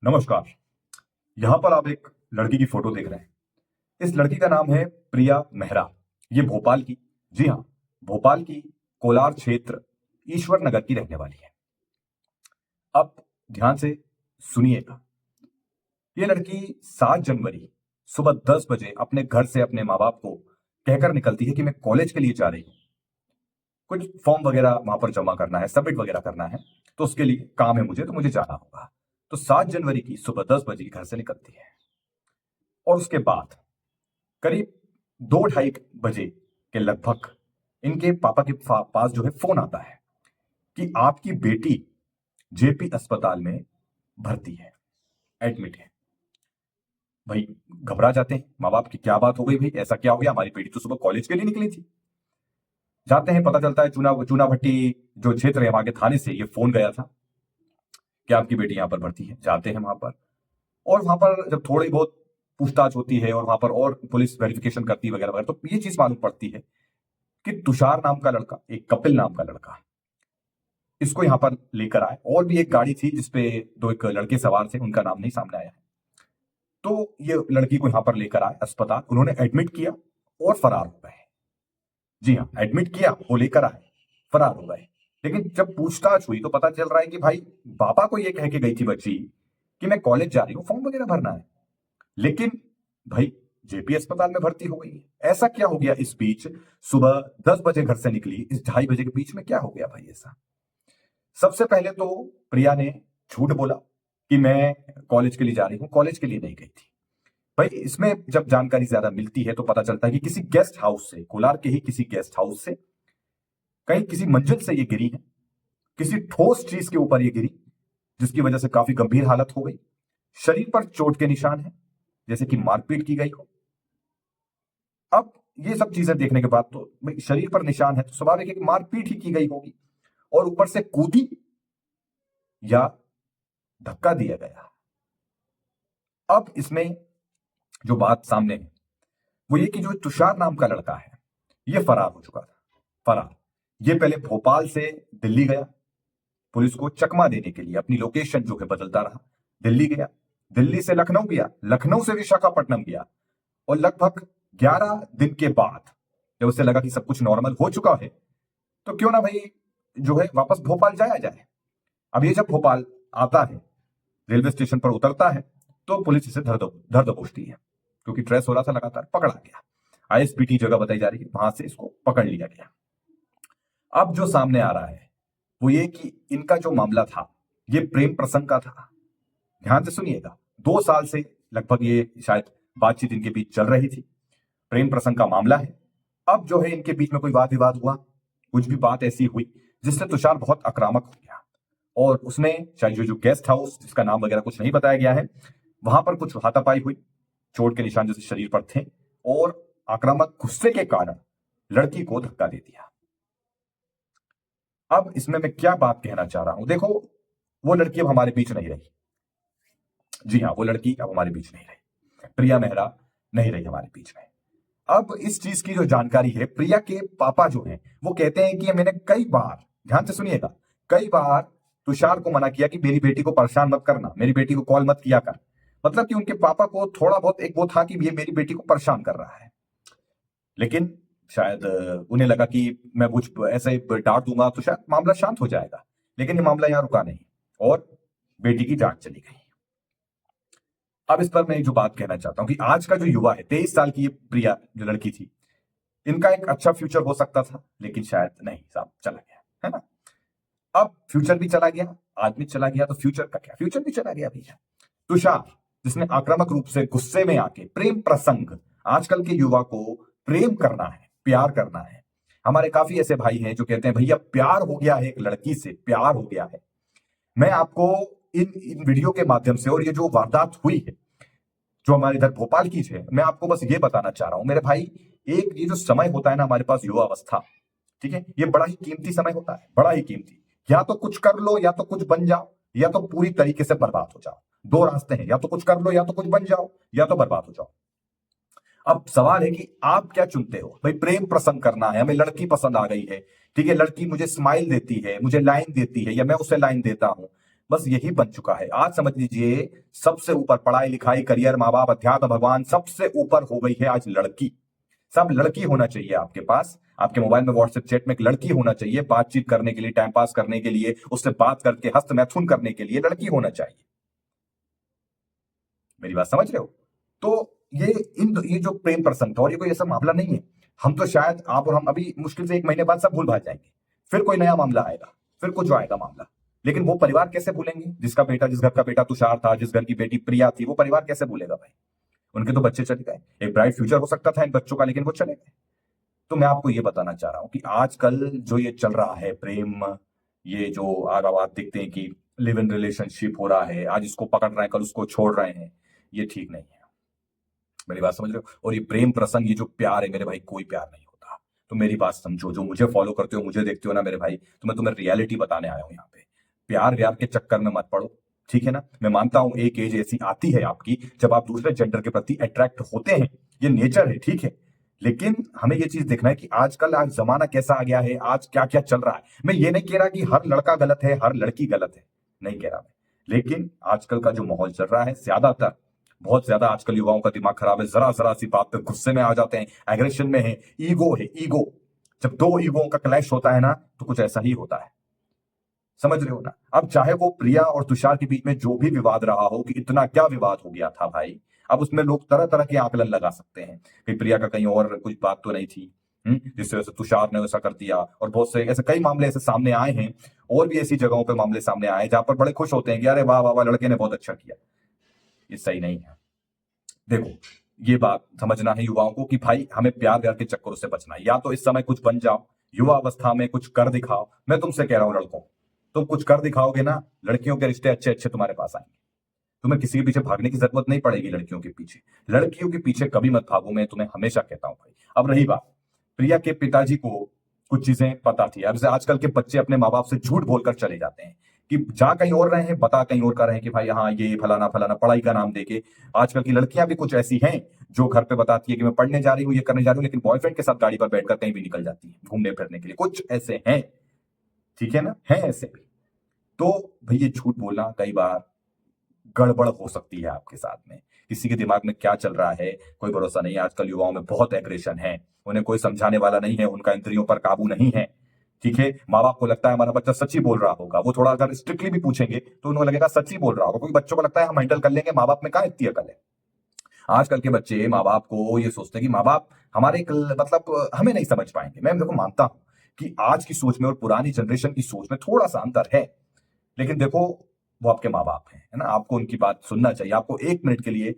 नमस्कार। यहां पर आप एक लड़की की फोटो देख रहे हैं। इस लड़की का नाम है प्रिया मेहरा। ये भोपाल की, जी हां, भोपाल की कोलार क्षेत्र ईश्वर नगर की रहने वाली है। अब ध्यान से सुनिएगा। ये लड़की 7 जनवरी सुबह 10 बजे अपने घर से अपने माँ बाप को कहकर निकलती है कि मैं कॉलेज के लिए जा रही हूँ। कुछ फॉर्म वगैरह वहां पर जमा करना है, सबमिट वगैरह करना है, तो उसके लिए काम है मुझे, तो मुझे जाना होगा। तो 7 जनवरी की सुबह 10 बजे घर से निकलती है और उसके बाद करीब 2-2:30 बजे के लगभग इनके पापा के पास जो है फोन आता है कि आपकी बेटी जेपी अस्पताल में भर्ती है, एडमिट है। भाई घबरा जाते हैं माँ बाप की, क्या बात हो गई भाई, ऐसा क्या हो गया, हमारी बेटी तो सुबह कॉलेज के लिए निकली थी। जाते हैं, पता चलता है चूना चूना भट्टी जो क्षेत्र है वहां के थाने से ये फोन गया था कि आपकी बेटी यहां पर भर्ती है। जाते हैं वहां पर, और वहां पर जब थोड़ी बहुत पूछताछ होती है और वहां पर और पुलिस वेरिफिकेशन करती है वगैरह वगैरह, तो ये चीज मालूम पड़ती है कि तुषार नाम का लड़का, एक कपिल नाम का लड़का, इसको यहां पर लेकर आए। और भी एक गाड़ी थी जिसपे दो एक लड़के सवार थे, उनका नाम नहीं सामने आया है। तो ये लड़की को यहां पर लेकर आए अस्पताल, उन्होंने एडमिट किया और फरार हो गए। जी हाँ, एडमिट किया, वो लेकर आए, फरार हो गए। लेकिन जब पूछताछ हुई तो पता चल रहा है कि भाई पापा को ये कह के गई थी बच्ची कि मैं कॉलेज जा रही हूँ, फॉर्म वगैरह भरना है। लेकिन भाई जेपी अस्पताल में भर्ती हो गई है। ऐसा क्या हो गया इस बीच? सुबह 10 बजे घर से निकली, इस 2:30 बजे के बीच में क्या हो गया भाई ऐसा? सबसे पहले तो प्रिया ने झूठ बोला कि मैं कॉलेज के लिए जा रही हूं, कॉलेज के लिए नहीं गई थी। भाई इसमें जब जानकारी ज्यादा मिलती है तो पता चलता है कि किसी गेस्ट हाउस से, कोलार के ही किसी गेस्ट हाउस से, कहीं किसी मंजिल से ये गिरी है, किसी ठोस चीज के ऊपर ये गिरी, जिसकी वजह से काफी गंभीर हालत हो गई। शरीर पर चोट के निशान है, जैसे कि मारपीट की गई हो। अब ये सब चीजें देखने के बाद तो भाई शरीर पर निशान है तो स्वाभाविक है कि मारपीट ही की गई होगी, और ऊपर से कूदी या धक्का दिया गया। अब इसमें जो बात सामने है वो ये कि जो तुषार नाम का लड़का है ये फरार हो चुका था। फरार, ये पहले भोपाल से दिल्ली गया, पुलिस को चकमा देने के लिए अपनी लोकेशन जो है बदलता रहा। दिल्ली गया, दिल्ली से लखनऊ गया, लखनऊ से विशाखापट्टनम गया, और लगभग 11 दिन के बाद जब उसे लगा कि सब कुछ नॉर्मल हो चुका है तो क्यों ना भाई जो है वापस भोपाल जाया जाए। अब ये जब भोपाल आता है, रेलवे स्टेशन पर उतरता है, तो पुलिस इसे धर दबोचती है, क्योंकि ट्रेस हो रहा था लगातार, पकड़ा गया। आईएसपीटी जगह बताई जा रही है, वहां से इसको पकड़ लिया गया। अब जो सामने आ रहा है वो ये कि इनका जो मामला था ये प्रेम प्रसंग का था। ध्यान से सुनिएगा, 2 साल से लगभग ये शायद बातचीत इनके बीच चल रही थी, प्रेम प्रसंग का मामला है। अब जो है इनके बीच में कोई वाद विवाद हुआ, कुछ भी बात ऐसी हुई जिससे तुषार बहुत आक्रामक हो गया, और उसने शायद जो गेस्ट हाउस जिसका नाम वगैरह कुछ नहीं बताया गया है, वहां पर कुछ हाथापाई हुई, चोट के निशान जैसे शरीर पर थे, और आक्रामक गुस्से के कारण लड़की को धक्का दे दिया। अब इसमें मैं क्या बात कहना चाह रहा हूं, देखो वो लड़की अब हमारे बीच नहीं रही। जी हाँ, वो लड़की अब हमारे बीच नहीं रही, प्रिया मेहरा नहीं रही हमारे बीच में। अब इस चीज की जो जानकारी है, प्रिया के पापा जो हैं वो कहते हैं कि मैंने कई बार, ध्यान से सुनिएगा, कई बार तुषार को मना किया कि मेरी बेटी को परेशान मत करना, मेरी बेटी को कॉल मत किया कर। मतलब कि उनके पापा को थोड़ा बहुत एक वो था कि ये मेरी बेटी को परेशान कर रहा है। लेकिन शायद उन्हें लगा कि मैं कुछ ऐसे डांट दूंगा तो शायद मामला शांत हो जाएगा। लेकिन ये मामला यहां रुका नहीं, और बेटी की जान चली गई। अब इस पर मैं जो बात कहना चाहता हूं कि आज का जो युवा है, 23 साल की ये प्रिया जो लड़की थी, इनका एक अच्छा फ्यूचर हो सकता था, लेकिन शायद नहीं, साहब चला गया, है ना। अब फ्यूचर भी चला गया, आदमी चला गया, तो फ्यूचर का क्या, फ्यूचर भी चला गया भैया। तुषार जिसने आक्रामक रूप से गुस्से में आके प्रेम प्रसंग, आजकल के युवा को प्रेम करना है, प्यार करना है। हमारे काफी ऐसे भाई हैं जो कहते हैं भैया प्यार हो गया है, एक लड़की से प्यार हो गया है। मैं आपको इन इन वीडियो के माध्यम से, और ये जो वारदात हुई है जो हमारे इधर भोपाल की है, मैं आपको बस ये बताना चाह रहा हूं मेरे भाई, एक ये जो समय होता है ना हमारे पास, युवा अवस्था, ठीक है, ये बड़ा ही कीमती समय होता है, बड़ा ही कीमती। या तो कुछ कर लो, या तो कुछ बन जाओ, या तो पूरी तरीके से बर्बाद हो जाओ। दो रास्ते हैं, या तो कुछ कर लो, या तो कुछ बन जाओ, या तो बर्बाद हो जाओ। अब सवाल है कि आप क्या चुनते हो भाई। प्रेम प्रसंग करना है, हमें लड़की पसंद आ गई है, ठीक है, लड़की मुझे स्माइल देती है, मुझे लाइन देती है, या मैं उसे लाइन देता हूं, बस यही बन चुका है। आज समझ लीजिए सबसे ऊपर पढ़ाई लिखाई करियर माँ बाप अध्यात्म भगवान सबसे ऊपर हो गई है आज लड़की। सब लड़की होना चाहिए आपके पास, आपके मोबाइल में व्हाट्सएप चैट में एक लड़की होना चाहिए, बातचीत करने के लिए, टाइम पास करने के लिए, उससे बात करके हस्त मैथुन करने के लिए लड़की होना चाहिए। मेरी बात समझ रहे हो? तो ये जो प्रेम प्रसंग था और ये कोई ऐसा मामला नहीं है। हम तो शायद आप और हम अभी मुश्किल से 1 महीने बाद सब भूल भाल जाएंगे, फिर कोई नया मामला आएगा, फिर कुछ आएगा मामला। लेकिन वो परिवार कैसे भूलेंगे जिसका बेटा, जिस घर का बेटा तुषार था, जिस घर की बेटी प्रिया थी, वो परिवार कैसे भूलेगा भाई? उनके तो बच्चे चले गए, एक ब्राइट फ्यूचर हो सकता था इन बच्चों का, लेकिन वो चले गए। तो मैं आपको ये बताना चाह रहा हूं कि आजकल जो ये चल रहा है प्रेम, ये जो आप देखते हैं कि लिव इन रिलेशनशिप हो रहा है, आज इसको पकड़ रहे हैं कल उसको छोड़ रहे हैं, ये ठीक नहीं है। मेरी बात समझ रहे हो? और ये प्रेम प्रसंग, ये जो प्यार है मेरे भाई, कोई प्यार नहीं होता। तो मेरी बात समझो, जो मुझे फॉलो करते हो, मुझे देखते हो ना मेरे भाई, तो मैं तुम्हें रियलिटी बताने आया हूं यहाँ पे। प्यार व्यार के चक्कर में मत पड़ो, ठीक है ना? मैं मानता हूं एक एज ऐसी आती है आपकी जब आप दूसरे जेंडर के प्रति अट्रैक्ट होते हैं, ये नेचर है, ठीक है। लेकिन हमें ये चीज देखना है कि आजकल आज जमाना कैसा आ गया है, आज क्या क्या चल रहा है। मैं ये नहीं कह रहा कि हर लड़का गलत है, हर लड़की गलत है, नहीं कह रहा मैं। लेकिन आजकल का जो माहौल चल रहा है, ज्यादातर बहुत ज्यादा आजकल युवाओं का दिमाग खराब है, जरा जरा सी बात पे गुस्से में आ जाते हैं, एग्रेशन में है, ईगो है, ईगो। जब दो ईगो का क्लैश होता है ना, तो कुछ ऐसा ही होता है। समझ रहे हो ना? अब चाहे वो प्रिया और तुषार के बीच में जो भी विवाद रहा हो, कि इतना क्या विवाद हो गया था भाई, अब उसमें लोग तरह तरह के आकलन लगा सकते हैं कि प्रिया का कहीं और कुछ बात तो नहीं थी, जिससे वजह से तुषार ने ऐसा कर दिया। और बहुत से ऐसे कई मामले ऐसे सामने आए हैं, और भी ऐसी जगहों पे मामले सामने आए जहां पर बड़े खुश होते हैं कि अरे वाह वाह वाह, लड़के ने बहुत अच्छा किया। ये सही नहीं है। देखो, ये बात समझना है युवाओं को कि भाई हमें प्यार व्यार के चक्करों से बचना है। या तो इस समय कुछ बन जाओ, युवा अवस्था में कुछ कर दिखाओ। मैं तुमसे कह रहा हूं लड़कों, तुम कुछ कर दिखाओगे ना, लड़कियों के रिश्ते अच्छे अच्छे तुम्हारे पास आएंगे। तुम्हें किसी के पीछे भागने की जरूरत नहीं पड़ेगी लड़कियों के पीछे। लड़कियों के पीछे कभी मत भागो, मैं तुम्हें हमेशा कहता हूं भाई। अब रही बात, प्रिया के पिताजी को कुछ चीजें पता थी। अब जैसे आजकल के बच्चे अपने माँ बाप से झूठ बोलकर चले जाते हैं कि जा कहीं और रहे हैं, बता कहीं और कर रहे हैं कि भाई हाँ ये फलाना फलाना, पढ़ाई का नाम देके। आजकल की लड़कियां भी कुछ ऐसी हैं जो घर पे बताती है कि मैं पढ़ने जा रही हूँ, ये करने जा रही हूँ, लेकिन बॉयफ्रेंड के साथ गाड़ी पर बैठकर कहीं भी निकल जाती है घूमने फिरने के लिए। कुछ ऐसे हैं, ठीक है ना, है ऐसे भी। तो भाई ये झूठ बोलना कई बार गड़बड़ हो सकती है आपके साथ में। किसी के दिमाग में क्या चल रहा है कोई भरोसा नहीं है। आजकल युवाओं में बहुत एग्रेशन है, उन्हें कोई समझाने वाला नहीं है, उनका इंद्रियों पर काबू नहीं है, ठीक है। माँ बाप को लगता है हमारा बच्चा सच्ची बोल रहा होगा, वो थोड़ा अगर स्ट्रिक्टली भी पूछेंगे तो उन्हें लगेगा सच्ची बोल रहा होगा, क्योंकि बच्चों को लगता है हम हैंडल कर लेंगे, माँ बाप में कहाँ इतनी अकल है। आजकल के बच्चे माँ बाप को ये सोचते हैं कि माँ बाप हमारे मतलब हमें नहीं समझ पाएंगे। मैं देखो मानता हूं कि आज की सोच में और पुरानी जनरेशन की सोच में थोड़ा सा अंतर है, लेकिन देखो वो आपके माँ बाप हैं, है ना, आपको उनकी बात सुनना चाहिए। आपको 1 मिनट के लिए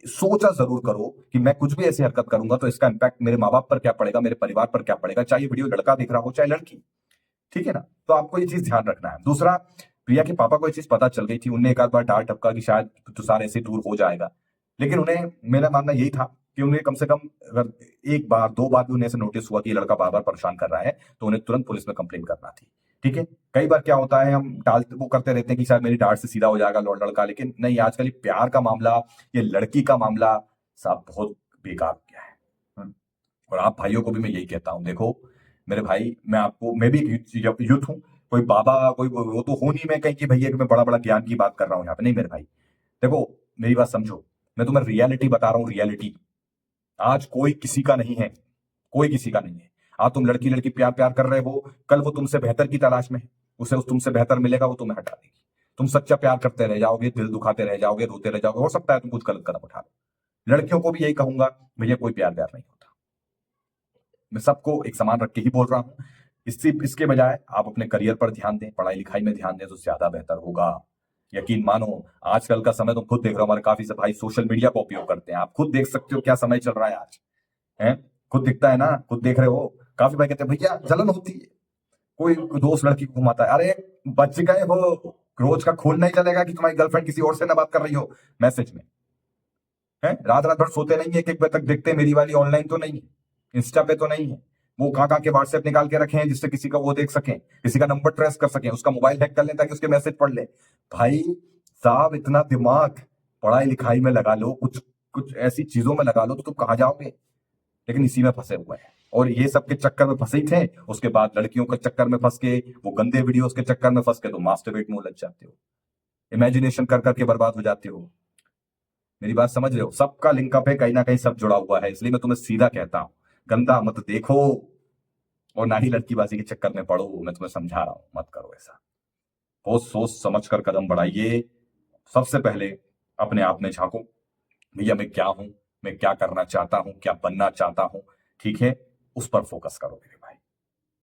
सोचा जरूर करो कि मैं कुछ भी ऐसी हरकत करूंगा तो इसका इंपैक्ट मेरे माँ बाप पर क्या पड़ेगा, मेरे परिवार पर क्या पड़ेगा, चाहे ये वीडियो लड़का देख रहा हो चाहे लड़की, ठीक है ना। तो आपको ये चीज ध्यान रखना है। दूसरा, प्रिया के पापा को ये चीज पता चल गई थी, उनने एक आध बार डांट टपका कि शायद तुषार ऐसे दूर हो जाएगा, लेकिन उन्हें, मेरा मानना यही था कि उन्हें कम से कम अगर 1 बार 2 बार भी उन्हें ऐसे नोटिस हुआ कि ये लड़का बार बार परेशान कर रहा है, तो उन्हें तुरंत पुलिस में कंप्लेन करना थी, ठीक है। कई बार क्या होता है, हम टाल वो करते रहते हैं कि शायद मेरी डांट से सीधा हो जाएगा लड़का, लेकिन नहीं, आजकल ये प्यार का मामला, ये लड़की का मामला साहब बहुत बेकार हो गया है। और आप भाइयों को भी मैं यही कहता हूं, देखो मेरे भाई, मैं भी यूथ हूं, कोई बाबा कोई वो तो हो नहीं मैं कहीं कि भैया कि मैं बड़ा बड़ा ज्ञान की बात कर रहा हूं यहाँ पे, नहीं मेरे भाई। देखो मेरी बात समझो, मैं तुम्हें रियलिटी बता रहा हूँ, रियलिटी। आज कोई किसी का नहीं है, कोई किसी का नहीं है। आज तुम लड़की लड़की प्यार प्यार कर रहे हो, कल वो तुमसे बेहतर की तलाश में है, उसे उस तुमसे बेहतर मिलेगा, वो तुम्हें हटा देगी। तुम सच्चा प्यार करते रह जाओगे, दिल दुखाते रह जाओगे, रोते रह जाओगे, हो सकता है तुम कुछ गलत कदम उठा लो। लड़कियों को भी यही कहूंगा, भैया कोई प्यार प्यार नहीं होता। मैं सबको एक समान रख के ही बोल रहा हूं। इसके बजाय आप अपने करियर पर ध्यान दें, पढ़ाई लिखाई में ध्यान दें, तो ज्यादा बेहतर होगा। यकीन मानो, आजकल का समय तुम खुद देख रहे हो, हमारे काफी से भाई सोशल मीडिया का उपयोग करते हैं, आप खुद देख सकते हो क्या समय चल रहा है आज, है, खुद दिखता है ना, खुद देख रहे हो। काफी भाई कहते हैं भैया जलन होती है, कोई दोस्त लड़की को घुमाता है, अरे बच गए हो, रोज का खून नहीं चलेगा कि तुम्हारी गर्लफ्रेंड किसी और से ना बात कर रही हो मैसेज में, है, रात रात भर सोते नहीं है, 1 1 बजे तक देखते हैं मेरी वाली ऑनलाइन तो नहीं है, इंस्टा पे तो नहीं है, वो कहाँ के व्हाट्सएप निकाल के रखे हैं जिससे किसी का वो देख सकें, किसी का नंबर ट्रेस कर सकें, उसका मोबाइल हैक कर लें ताकि उसके मैसेज पढ़ ले। भाई साहब, इतना दिमाग पढ़ाई लिखाई में लगा लो, कुछ कुछ ऐसी चीजों में लगा लो तो तुम कहाँ जाओगे। लेकिन इसी में फंसे हुए हैं, और ये सब के चक्कर में फंसे ही थे। उसके बाद लड़कियों के चक्कर में फंस के, वो गंदे वीडियोस के चक्कर में फंस के, तो मास्टरबेट में उलझ जाते हो। इमेजिनेशन कर करके बर्बाद हो जाते हो। मेरी बात समझ रहे हो? सबका लिंकअप है, कहीं ना कहीं सब जुड़ा हुआ है, इसलिए मैं तुम्हें सीधा कहता हूं, गंदा मत देखो और ना ही लड़कीबाजी के चक्कर में पड़ो। मैं तुम्हें समझा रहा हूं, मत करो ऐसा। बहुत सोच समझ कर कदम बढ़ाइए। सबसे पहले अपने आप में झांको, भैया मैं क्या हूं, मैं क्या करना चाहता हूं, क्या बनना चाहता हूं, ठीक है? उस पर फोकस करो।